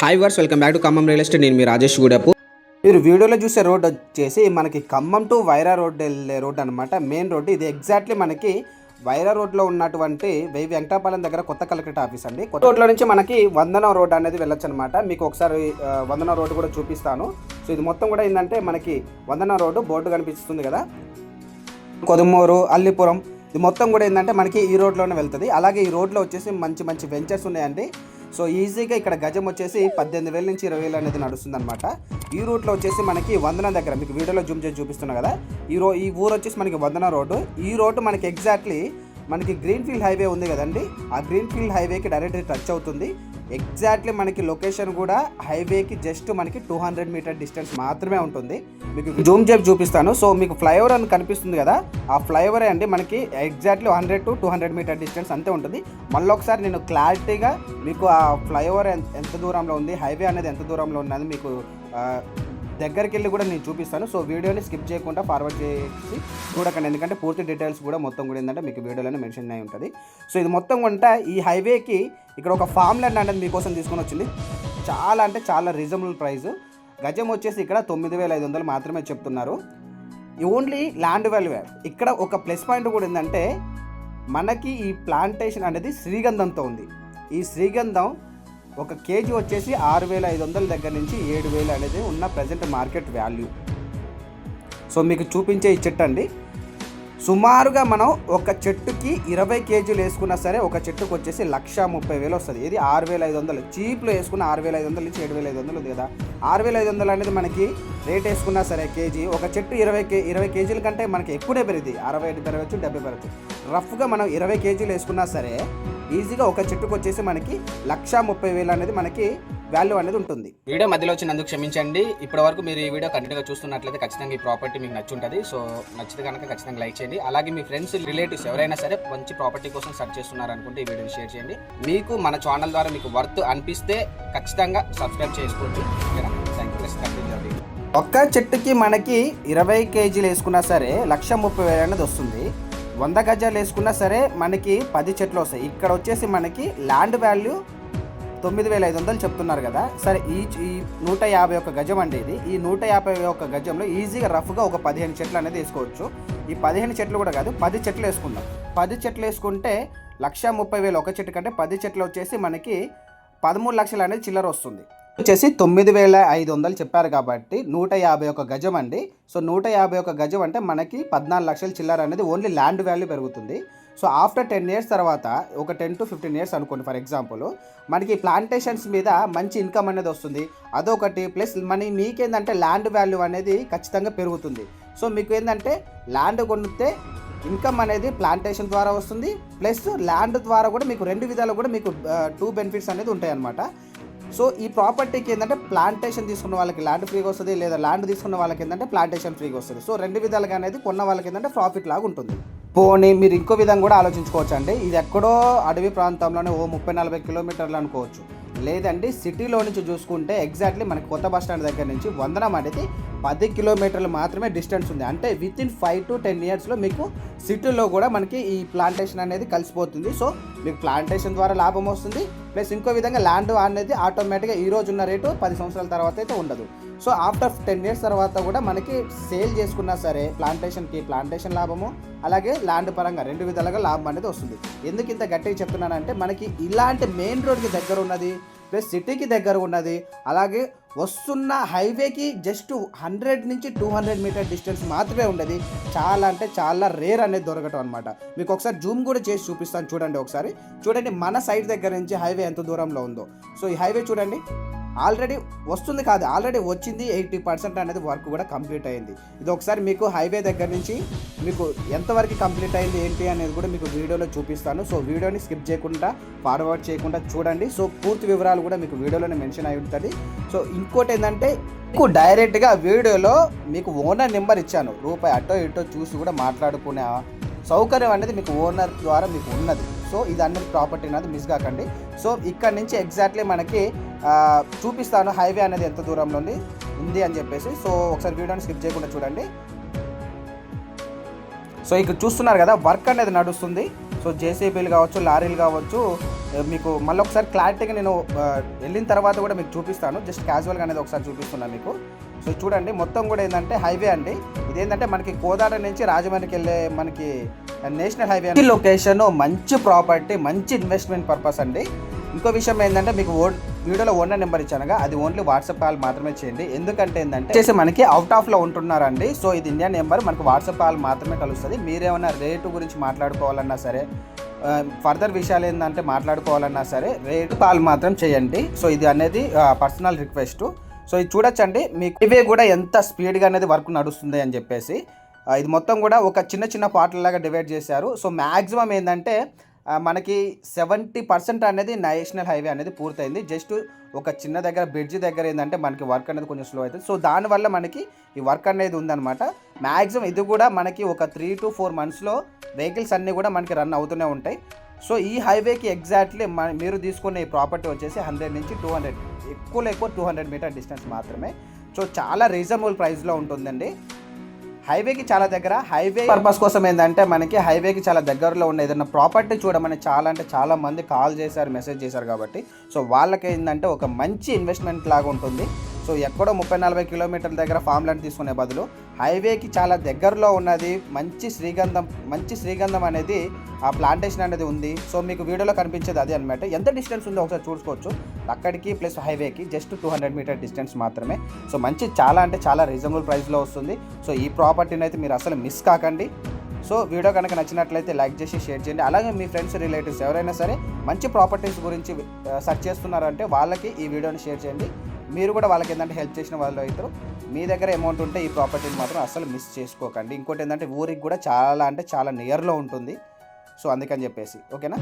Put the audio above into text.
Hi వర్స్, welcome back to Khammam real estate. నేను మీ రాజేష్ గూడపు. మీరు వీడియోలో చూసే రోడ్ వచ్చేసి మనకి ఖమ్మం టు వైరా రోడ్ వెళ్ళే రోడ్ అనమాట. మెయిన్ రోడ్ ఇది. ఎగ్జాక్ట్లీ మనకి వైరా రోడ్లో ఉన్నటువంటి వెంకటాపాలెం దగ్గర కొత్త కలెక్టరేట్ ఆఫీస్ అండి. కొత్త రోడ్లో నుంచి మనకి వందనం రోడ్ అనేది వెళ్ళొచ్చు అనమాట. మీకు ఒకసారి వందనం రోడ్డు కూడా చూపిస్తాను. సో ఇది మొత్తం కూడా ఏంటంటే మనకి వందనం రోడ్డు బోర్డు కనిపిస్తుంది కదా, కొదుమూరు, అల్లిపురం, ఇది మొత్తం కూడా ఏంటంటే మనకి ఈ రోడ్లోనే వెళ్తుంది. అలాగే ఈ రోడ్లో వచ్చేసి మంచి మంచి వెంచర్స్ ఉన్నాయండి. సో ఈజీగా ఇక్కడ గజం వచ్చేసి 18,000 నుంచి 20,000 అనేది నడుస్తుంది అనమాట. ఈ రూట్లో వచ్చేసి మనకి వందన దగ్గర మీకు వీడియోలో జూమ్ చేసి చూపిస్తున్నా కదా, ఈ ఊరు వచ్చేసి మనకి వందన రోడ్డు. ఈ రోడ్డు మనకి ఎగ్జాక్ట్లీ మనకి గ్రీన్ఫీల్డ్ హైవే ఉంది కదండి, ఆ గ్రీన్ఫీల్డ్ హైవేకి డైరెక్ట్ టచ్ అవుతుంది. ఎగ్జాక్ట్లీ మనకి లొకేషన్ కూడా హైవేకి జస్ట్ మనకి 200 మీటర్ డిస్టెన్స్ మాత్రమే ఉంటుంది. మీకు జూమ్ చేసి చూపిస్తాను. సో మీకు ఫ్లైఓవర్ అని కనిపిస్తుంది కదా, ఆ ఫ్లైఓవరే అండి మనకి ఎగ్జాక్ట్లీ 100 to 200 మీటర్ డిస్టెన్స్ అంతే ఉంటుంది. మళ్ళీ ఒకసారి నేను క్లారిటీగా మీకు ఆ ఫ్లైఓవర్ ఎంత దూరంలో ఉంది, హైవే అనేది ఎంత దూరంలో ఉన్నది మీకు దగ్గరికి వెళ్ళి కూడా నేను చూపిస్తాను. సో వీడియోని స్కిప్ చేయకుండా ఫార్వర్డ్ చేసి చూడకండి, ఎందుకంటే పూర్తి డీటెయిల్స్ కూడా మొత్తం కూడా ఏంటంటే మీకు వీడియోలోనే మెన్షన్ అయి ఉంటుంది. సో ఇది మొత్తం కూడా ఈ హైవేకి ఇక్కడ ఒక ఫామ్ ల్యాండ్ అనేది మీకోసం తీసుకొని వచ్చింది. చాలా అంటే చాలా రీజనబుల్ ప్రైస్. గజం వచ్చేసి ఇక్కడ 9,500 మాత్రమే చెప్తున్నారు. Only land value. ఇక్కడ ఒక ప్లస్ పాయింట్ కూడా ఏంటంటే మనకి ఈ ప్లాంటేషన్ అనేది శ్రీగంధంతో ఉంది. ఈ శ్రీగంధం ఒక కేజీ వచ్చేసి 6,500 దగ్గర నుంచి 7,000 అనేది ఉన్న ప్రజెంట్ మార్కెట్ వాల్యూ. సో మీకు చూపించే ఈ చెట్టు అండి, సుమారుగా మనం ఒక చెట్టుకి 20 కేజీలు వేసుకున్నా సరే ఒక చెట్టుకు వచ్చేసి 1,30,000 వస్తుంది. ఇది 6,500 చీప్లో వేసుకున్న 6,500 నుంచి 7,500 ఉంది కదా. 6,500 అనేది మనకి రేట్ వేసుకున్నా సరే కేజీ, ఒక చెట్టు 20 కేజీల కంటే మనకి ఎక్కువే పెరిగింది. 60 పెరగచ్చు, 70 పెరగచ్చు. రఫ్గా మనం 20 కేజీలు వేసుకున్నా సరే ఈజీగా ఒక చెట్టుకు వచ్చేసి మనకి 1,30,000 అనేది మనకి వాల్యూ అనేది ఉంటుంది. వీడియో మధ్యలో వచ్చినందుకు క్షమించండి. ఇప్పటి వరకు మీరు ఈ వీడియో కంటిన్యూగా చూస్తున్నట్లయితే ఖచ్చితంగా ఈ ప్రాపర్టీ మీకు నచ్చుంటుంది. సో నచ్చితే కనుక ఖచ్చితంగా లైక్ చేయండి. అలాగే మీ ఫ్రెండ్స్, రిలేటివ్స్ ఎవరైనా సరే మంచి ప్రాపర్టీ కోసం సెర్చ్ చేస్తున్నారు అనుకుంటే ఈ వీడియోని షేర్ చేయండి. మీకు మన ఛానల్ ద్వారా మీకు వర్త్ అనిపిస్తే ఖచ్చితంగా సబ్స్క్రైబ్ చేసుకోండి. ఒక్క చెట్టుకి మనకి 20 కేజీలు వేసుకున్నా సరే 1,30,000 అనేది వస్తుంది. 100 గజాలు వేసుకున్నా సరే మనకి 10 చెట్లు వస్తాయి. ఇక్కడ వచ్చేసి మనకి ల్యాండ్ వాల్యూ 9,500 చెప్తున్నారు కదా. సరే ఈ 151 గజం అండి ఇది. ఈ 151 గజంలో ఈజీగా రఫ్గా ఒక 15 చెట్లు అనేది వేసుకోవచ్చు. ఈ 15 చెట్లు కూడా కాదు, 10 చెట్లు వేసుకుందాం. 10 చెట్లు వేసుకుంటే 1,30,000 ఒక చెట్టు కంటే 10 చెట్లు వచ్చేసి మనకి 13 లక్షలు అనేది చిల్లర వస్తుంది. వచ్చేసి 9,500 చెప్పారు కాబట్టి 151 గజం అండి. సో 151 గజం అంటే మనకి 14 లక్షల చిల్లర అనేది ఓన్లీ ల్యాండ్ వాల్యూ పెరుగుతుంది. సో ఆఫ్టర్ 10 ఇయర్స్ తర్వాత ఒక 10 to 15 ఇయర్స్ అనుకోండి ఫర్ ఎగ్జాంపుల్, మనకి ప్లాంటేషన్స్ మీద మంచి ఇన్కమ్ అనేది వస్తుంది. అదొకటి. ప్లస్ మీకేంటంటే ల్యాండ్ వాల్యూ అనేది ఖచ్చితంగా పెరుగుతుంది. సో మీకు ఏంటంటే ల్యాండ్ కొనితే ఇన్కమ్ అనేది ప్లాంటేషన్ ద్వారా వస్తుంది, ప్లస్ ల్యాండ్ ద్వారా కూడా మీకు 2 విధాలు కూడా మీకు 2 బెనిఫిట్స్ అనేది ఉంటాయి అన్నమాట. సో ఈ ప్రాపర్టీకి ఏంటంటే ప్లాంటేషన్ తీసుకున్న వాళ్ళకి ల్యాండ్ ఫ్రీగా వస్తుంది, లేదా ల్యాండ్ తీసుకున్న వాళ్ళకి ఏంటంటే ప్లాంటేషన్ ఫ్రీగా వస్తుంది. సో 2 విధాలుగా అనేది కొన్న వాళ్ళకి ఏంటంటే ప్రాఫిట్ లాగా ఉంటుంది. పోనీ మీరు ఇంకో విధంగా కూడా ఆలోచించుకోవచ్చు అండి. ఇది ఎక్కడో అడవి ప్రాంతంలోనే 30-40 కిలోమీటర్లు అనుకోవచ్చు. లేదండి సిటీలో నుంచి చూసుకుంటే ఎగ్జాక్ట్లీ మనకి కొత్త బస్ స్టాండ్ దగ్గర నుంచి వందనం అనేది 10 కిలోమీటర్లు మాత్రమే డిస్టెన్స్ ఉంది. అంటే వితిన్ 5 to 10 ఇయర్స్లో మీకు సిటీలో కూడా మనకి ఈ ప్లాంటేషన్ అనేది కలిసిపోతుంది. సో మీకు ప్లాంటేషన్ ద్వారా లాభం వస్తుంది. ప్లస్ ఇంకో విధంగా ల్యాండ్ అనేది ఆటోమేటిక్గా ఈ రోజు ఉన్న రేటు 10 సంవత్సరాల తర్వాత అయితే ఉండదు. సో ఆఫ్టర్ 10 ఇయర్స్ తర్వాత కూడా మనకి సేల్ చేసుకున్నా సరే ప్లాంటేషన్ లాభము, అలాగే ల్యాండ్ పరంగా 2 విధాలుగా లాభం అనేది వస్తుంది. ఎందుకు ఇంత గట్టిగా చెప్తున్నానంటే మనకి ఇలాంటి మెయిన్ రోడ్కి దగ్గర ఉన్నది, ప్లస్ సిటీకి దగ్గర ఉన్నది, అలాగే వస్తున్న హైవేకి జస్ట్ 100 నుంచి 200 మీటర్ డిస్టెన్స్ మాత్రమే ఉండేది. చాలా అంటే చాలా రేర్ అనేది దొరకటం అనమాట. మీకు ఒకసారి జూమ్ కూడా చేసి చూపిస్తాను చూడండి. ఒకసారి చూడండి మన సైడ్ దగ్గర నుంచి హైవే ఎంత దూరంలో ఉందో. సో ఈ హైవే చూడండి, ఆల్రెడీ వస్తుంది కాదు, ఆల్రెడీ వచ్చింది. 80% అనేది వర్క్ కూడా కంప్లీట్ అయింది. ఇది ఒకసారి మీకు హైవే దగ్గర నుంచి మీకు ఎంతవరకు కంప్లీట్ అయింది ఏంటి అనేది కూడా మీకు వీడియోలో చూపిస్తాను. సో వీడియోని స్కిప్ చేయకుండా ఫార్వర్డ్ చేయకుండా చూడండి. సో పూర్తి వివరాలు కూడా మీకు వీడియోలోనే మెన్షన్ అయి ఉంటుంది. సో ఇంకోటి ఏంటంటే మీకు డైరెక్ట్గా వీడియోలో మీకు ఓనర్ నెంబర్ ఇచ్చాను. రూపాయి అటో ఇటో చూసి కూడా మాట్లాడుకునే సౌకర్యం అనేది మీకు ఓనర్ ద్వారా మీకు ఉన్నది. సో ఇది అన్నది ప్రాపర్టీ అనేది మిస్ కాకండి. సో ఇక్కడ నుంచి ఎగ్జాక్ట్లీ మనకి చూపిస్తాను హైవే అనేది ఎంత దూరంలో ఉంది అని చెప్పేసి. సో ఒకసారి వీడియోని స్కిప్ చేయకుండా చూడండి. సో ఇక్కడ చూస్తున్నారు కదా వర్క్ అనేది నడుస్తుంది. సో జేసీబీలు కావచ్చు, లారీలు కావచ్చు, మీకు మళ్ళీ ఒకసారి క్లారిటీగా నేను వెళ్ళిన తర్వాత కూడా మీకు చూపిస్తాను. జస్ట్ క్యాజువల్గా అనేది ఒకసారి చూపిస్తున్నాను మీకు. సో చూడండి, మొత్తం కూడా ఏంటంటే హైవే అండి. ఇదేంటంటే మనకి కోదాడ నుంచి రాజమండ్రికి వెళ్ళే మనకి నేషనల్ హైవే. ఈ లొకేషన్ మంచి ప్రాపర్టీ, మంచి ఇన్వెస్ట్మెంట్ పర్పస్ అండి. ఇంకో విషయం ఏంటంటే మీకు వీడియోలో ఓనర్ నెంబర్ ఇచ్చానుగా, అది ఓన్లీ వాట్సాప్ కాల్ మాత్రమే చేయండి. ఎందుకంటే ఏంటంటే చేసి మనకి అవుట్ ఆఫ్లో ఉంటున్నారండి. సో ఇది ఇండియన్ నెంబర్, మనకు వాట్సాప్ కాల్ మాత్రమే కలుస్తుంది. మీరేమైనా రేటు గురించి మాట్లాడుకోవాలన్నా సరే, ఫర్దర్ విషయాలు ఏంటంటే మాట్లాడుకోవాలన్నా సరే రేటు కాల్ మాత్రం చేయండి. సో ఇది అనేది పర్సనల్ రిక్వెస్ట్. సో ఇది చూడొచ్చండి, మీకు ఇవే కూడా ఎంత స్పీడ్గా అనేది వర్క్ నడుస్తుంది అని చెప్పేసి. ఇది మొత్తం కూడా ఒక చిన్న చిన్న పార్ట్లలాగా డివైడ్ చేశారు. సో మ్యాక్సిమం ఏంటంటే మనకి 70% అనేది నేషనల్ హైవే అనేది పూర్తయింది. జస్ట్ ఒక చిన్న దగ్గర బ్రిడ్జ్ దగ్గర ఏంటంటే మనకి వర్క్ అనేది కొంచెం స్లో అవుతుంది. సో దానివల్ల మనకి ఈ వర్క్ అనేది ఉందన్నమాట. మ్యాక్సిమం ఇది కూడా మనకి ఒక 3 to 4 monthsలో వెహికల్స్ అన్నీ కూడా మనకి రన్ అవుతూనే ఉంటాయి. సో ఈ హైవేకి ఎగ్జాక్ట్లీ మీరు తీసుకునే ఈ ప్రాపర్టీ వచ్చేసి 100 నుంచి 200, ఎక్కువ 200 మీటర్ డిస్టెన్స్ మాత్రమే. సో చాలా రీజనబుల్ ప్రైస్లో ఉంటుందండి. హైవేకి చాలా దగ్గర. హైవే పర్పస్ కోసం ఏంటంటే మనకి హైవేకి చాలా దగ్గరలో ఉన్న ఏదైనా ప్రాపర్టీ చూడమని చాలా మంది కాల్ చేశారు, మెసేజ్ చేశారు. కాబట్టి సో వాళ్ళకి ఏంటంటే ఒక మంచి ఇన్వెస్ట్మెంట్ లాగా ఉంటుంది. సో ఎక్కడో 30-40 కిలోమీటర్ల దగ్గర ఫామ్ ల్యాండ్ తీసుకునే బదులు హైవేకి చాలా దగ్గరలో ఉన్నది మంచి శ్రీగంధం అనేది ఆ ప్లాంటేషన్ అనేది ఉంది. సో మీకు వీడియోలో కనిపించేది అదే అనమాట. ఎంత డిస్టెన్స్ ఉందో ఒకసారి చూసుకోవచ్చు. అక్కడికి ప్లస్ హైవేకి జస్ట్ 200 మీటర్ డిస్టెన్స్ మాత్రమే. సో చాలా రీజనబుల్ ప్రైస్లో వస్తుంది. సో ఈ ప్రాపర్టీని అయితే మీరు అసలు మిస్ కాకండి. సో వీడియో కనుక నచ్చినట్లయితే లైక్ చేసి షేర్ చేయండి. అలాగే మీ ఫ్రెండ్స్, రిలేటివ్స్ ఎవరైనా సరే మంచి ప్రాపర్టీస్ గురించి సెర్చ్ చేస్తున్నారంటే వాళ్ళకి ఈ వీడియోని షేర్ చేయండి. మీరు కూడా వాళ్ళకి ఏంటంటే హెల్ప్ చేసిన వాళ్ళు అవుతారు. మీ దగ్గర అమౌంట్ ఉంటే ఈ ప్రాపర్టీని మాత్రం అసలు మిస్ చేసుకోకండి. ఇంకోటి ఏంటంటే ఊరికి కూడా చాలా నియర్లో ఉంటుంది. సో అందుకని చెప్పేసి ఓకేనా.